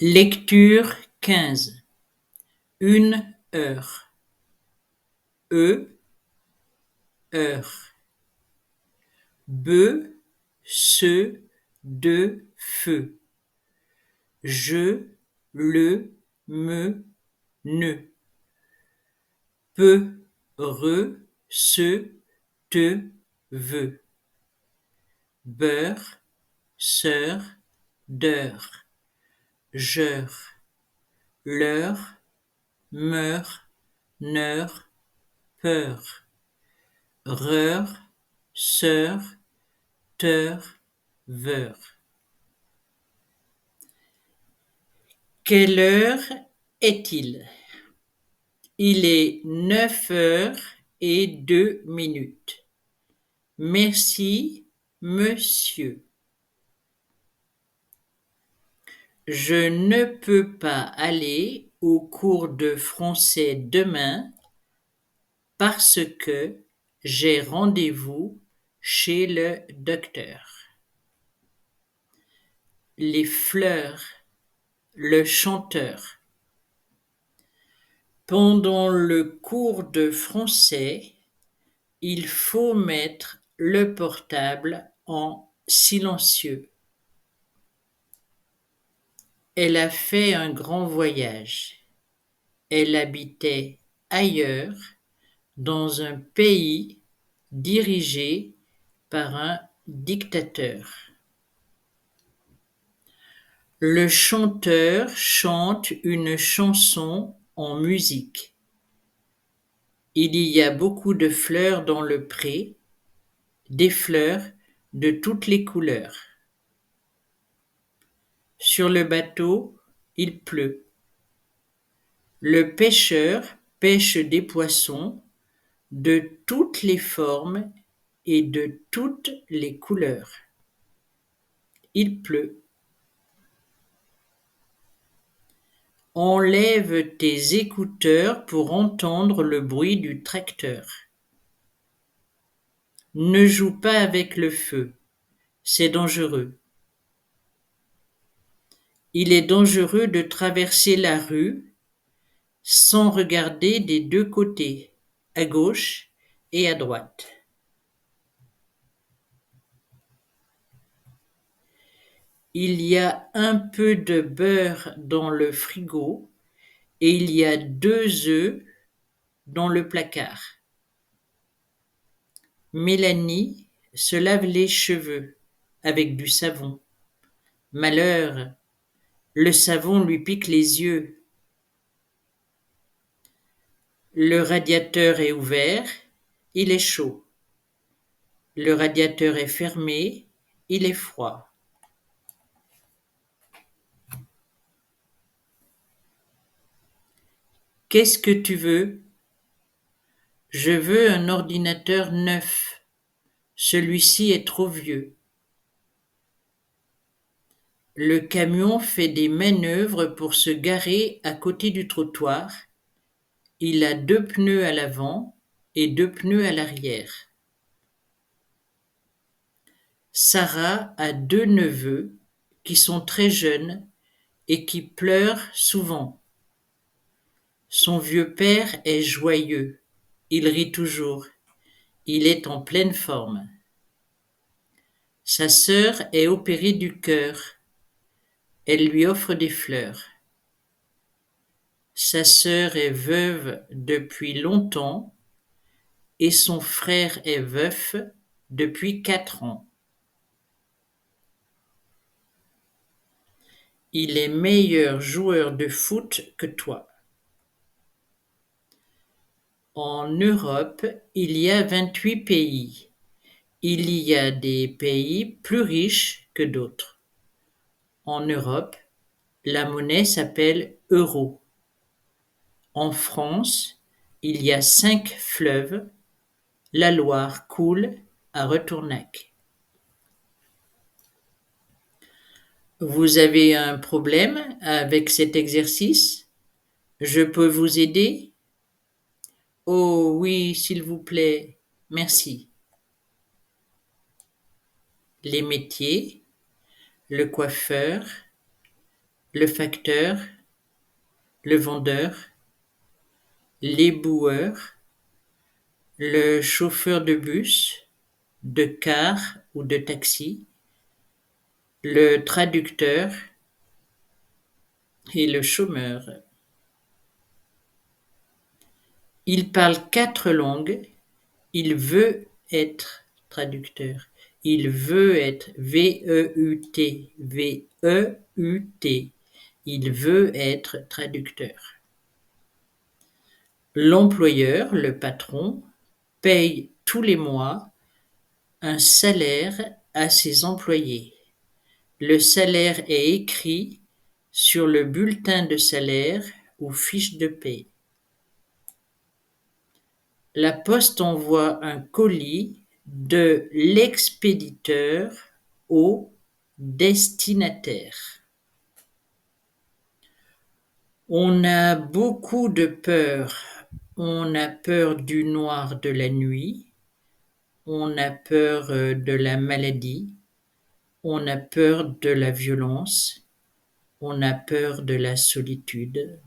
Lecture 15. 1 heure. Heure. Bœuf, se, de, feu. Je, le, me, ne. Peu, re, se, te, veux. Beurre, sœur, d'heure. Jeure. L'heure, meurt, n'heure, peur. Reur, sœur, teur, veur. Quelle heure est-il? Il est 9h02. Merci, monsieur. Je ne peux pas aller au cours de français demain parce que j'ai rendez-vous chez le docteur. Les fleurs, le chanteur. Pendant le cours de français, il faut mettre le portable en silencieux. Elle a fait un grand voyage. Elle habitait ailleurs, dans un pays dirigé par un dictateur. Le chanteur chante une chanson en musique. Il y a beaucoup de fleurs dans le pré, des fleurs de toutes les couleurs. Sur le bateau, il pleut. Le pêcheur pêche des poissons de toutes les formes et de toutes les couleurs. Il pleut. Enlève tes écouteurs pour entendre le bruit du tracteur. Ne joue pas avec le feu, c'est dangereux. Il est dangereux de traverser la rue sans regarder des deux côtés, à gauche et à droite. Il y a un peu de beurre dans le frigo et il y a 2 œufs dans le placard. Mélanie se lave les cheveux avec du savon. Malheur, le savon lui pique les yeux. Le radiateur est ouvert, il est chaud. Le radiateur est fermé, il est froid. Qu'est-ce que tu veux? Je veux un ordinateur neuf. Celui-ci est trop vieux. Le camion fait des manœuvres pour se garer à côté du trottoir. Il a 2 pneus à l'avant et 2 pneus à l'arrière. Sarah a 2 neveux qui sont très jeunes et qui pleurent souvent. Son vieux père est joyeux. Il rit toujours. Il est en pleine forme. Sa sœur est opérée du cœur. Elle lui offre des fleurs. Sa sœur est veuve depuis longtemps et son frère est veuf depuis 4 ans. Il est meilleur joueur de foot que toi. En Europe, il y a 28 pays. Il y a des pays plus riches que d'autres. En Europe, la monnaie s'appelle euro. En France, il y a 5 fleuves. La Loire coule à Retournac. Vous avez un problème avec cet exercice? Je peux vous aider? Oh oui, s'il vous plaît, merci. Les métiers, le coiffeur, le facteur, le vendeur, l'éboueur, le chauffeur de bus, de car ou de taxi, le traducteur et le chômeur. Il parle 4 langues. Il veut être traducteur. Il veut être V-E-U-T. V-E-U-T. Il veut être traducteur. L'employeur, le patron, paye tous les mois un salaire à ses employés. Le salaire est écrit sur le bulletin de salaire ou fiche de paie. La poste envoie un colis de l'expéditeur au destinataire. On a beaucoup de peur. On a peur du noir de la nuit. On a peur de la maladie. On a peur de la violence. On a peur de la solitude.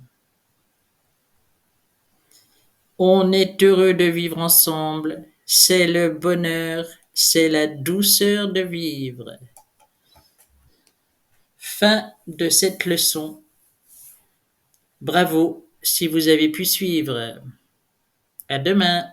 On est heureux de vivre ensemble. C'est le bonheur, c'est la douceur de vivre. Fin de cette leçon. Bravo si vous avez pu suivre. À demain.